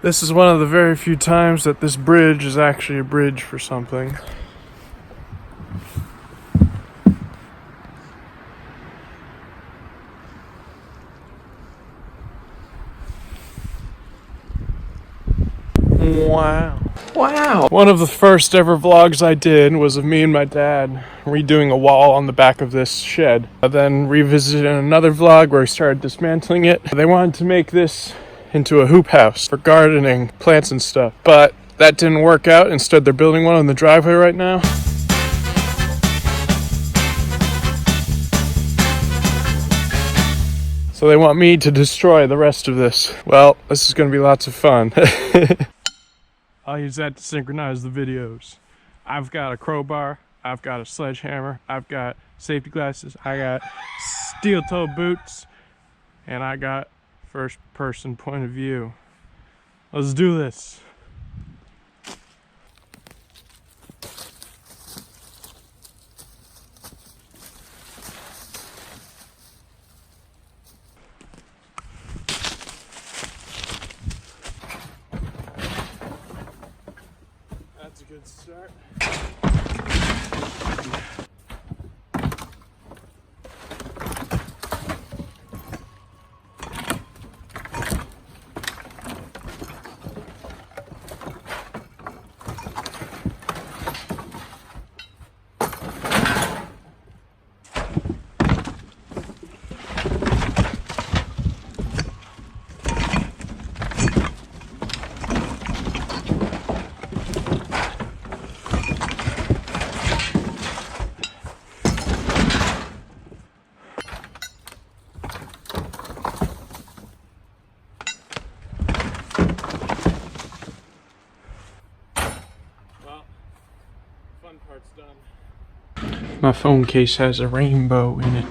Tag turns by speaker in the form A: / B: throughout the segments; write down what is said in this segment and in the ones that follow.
A: This is one of the very few times that this bridge is actually a bridge for something. Wow. Wow. One of the first ever vlogs I did was of me and my dad redoing a wall on the back of this shed. I then revisited another vlog where we started dismantling it. They wanted to make this into a hoop house for gardening, plants and stuff. But that didn't work out. Instead, they're building one on the driveway right now. So they want me to destroy the rest of this. Well, this is going to be lots of fun. I'll use that to synchronize the videos. I've got a crowbar, I've got a sledgehammer, I've got safety glasses, I got steel-toe boots, and I got first-person point of view. Let's do this. That's a good start. Part's done. My phone case has a rainbow in it.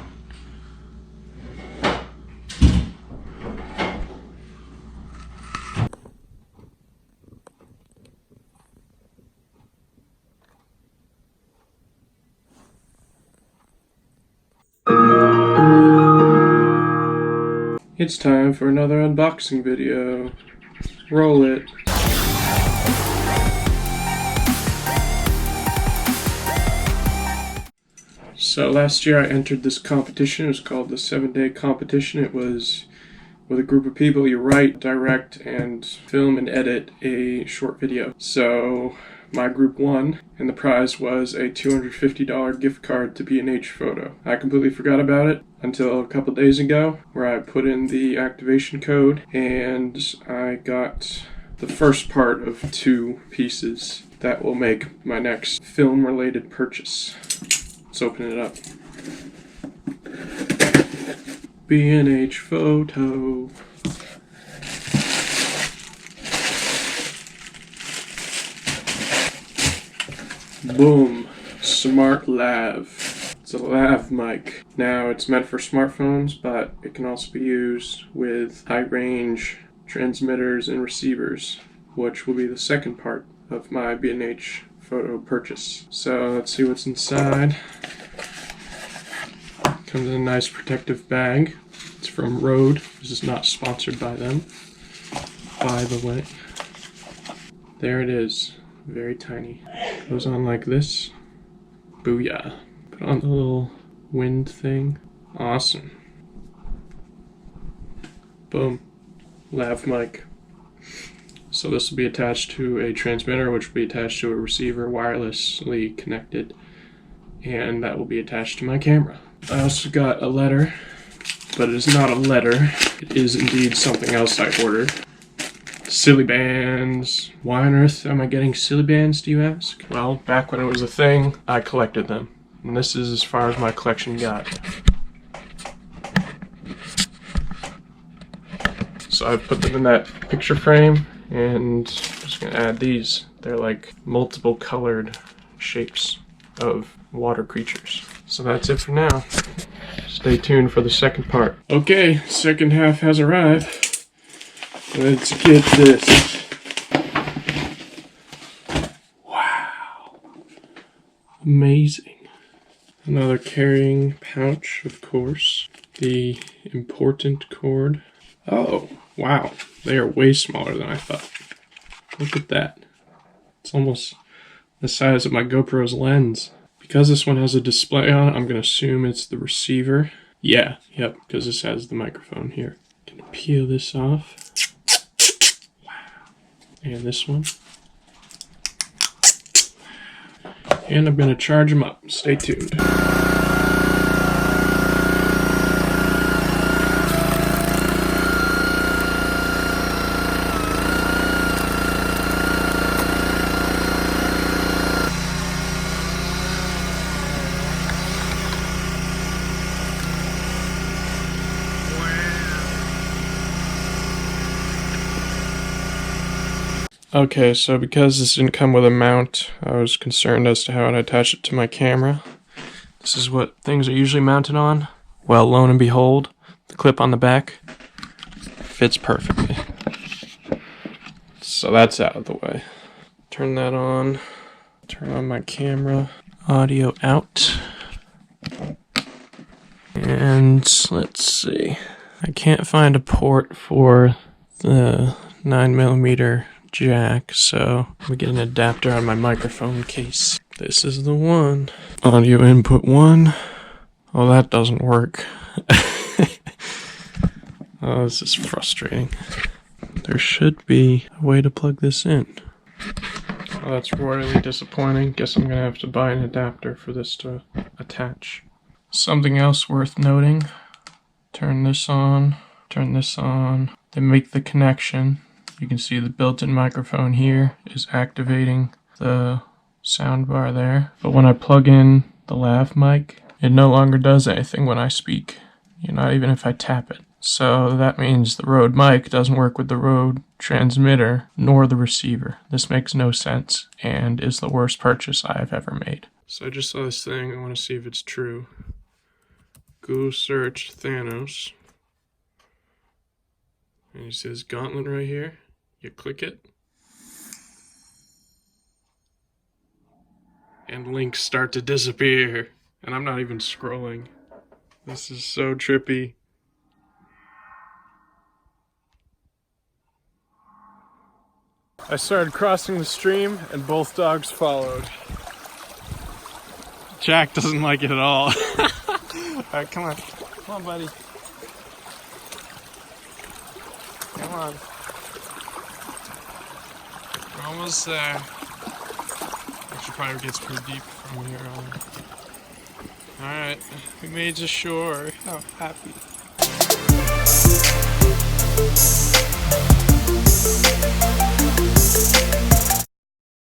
A: It's time for another unboxing video. Roll it. So last year I entered this competition. It was called the 7-day competition. It was with a group of people. You write, direct, and film and edit a short video. So my group won, and the prize was a $250 gift card to B&H Photo. I completely forgot about it until a couple days ago, where I put in the activation code, and I got the first part of 2 pieces that will make my next film-related purchase. Let's open it up. B&H Photo. Boom. Smart Lav. It's a lav mic. Now it's meant for smartphones, but it can also be used with high-range transmitters and receivers, which will be the second part of my B&H Photo purchase. So let's see what's inside. Comes in a nice protective bag. It's from Rode. This is not sponsored by them, by the way. There it is. Very tiny. Goes on like this. Booyah. Put on the little wind thing. Awesome. Boom. Lav mic. So this will be attached to a transmitter, which will be attached to a receiver, wirelessly connected, and that will be attached to my camera. I also got a letter, but it is not a letter. It is indeed something else I ordered. Silly bands. Why on earth am I getting silly bands, do you ask? Well, back when it was a thing, I collected them. And this is as far as my collection got. So I put them in that picture frame, and I'm just gonna add these. They're like multiple colored shapes of water creatures. So that's it for now. Stay tuned for the second part. Okay, second half has arrived. Let's get this. Wow. Amazing. Another carrying pouch, of course. The important cord. Oh, Wow, they are way smaller than I thought. Look at that. It's almost the size of my GoPro's lens. Because this one has a display on it, I'm going to assume it's the receiver. Yeah, yep, because this has the microphone here. Gonna peel this off. Wow. And this one. And I'm going to charge them up. Stay tuned. Okay, so because this didn't come with a mount, I was concerned as to how I'd attach it to my camera. This is what things are usually mounted on. Well, lo and behold, the clip on the back fits perfectly. So that's out of the way. Turn that on. Turn on my camera. Audio out. And let's see. I can't find a port for the 9mm jack, so we get an adapter on my microphone case. This is the one. Audio input 1. Oh, that doesn't work. Oh, this is frustrating. There should be a way to plug this in. Oh, that's royally disappointing. Guess I'm gonna have to buy an adapter for this to attach. Something else worth noting. Turn this on. Turn this on. They make the connection. You can see the built-in microphone here is activating the soundbar there. But when I plug in the lav mic, it no longer does anything when I speak. Not even if I tap it. So that means the Rode mic doesn't work with the Rode transmitter nor the receiver. This makes no sense and is the worst purchase I've ever made. So I just saw this thing. I want to see if it's true. Go search Thanos. And you see this gauntlet right here? You click it, and links start to disappear. And I'm not even scrolling. This is so trippy. I started crossing the stream, and both dogs followed. Jack doesn't like it at all. Alright, come on. Come on, buddy. Come on. We're almost there. Actually, probably gets pretty deep from here on. Alright, we made it to shore. How happy.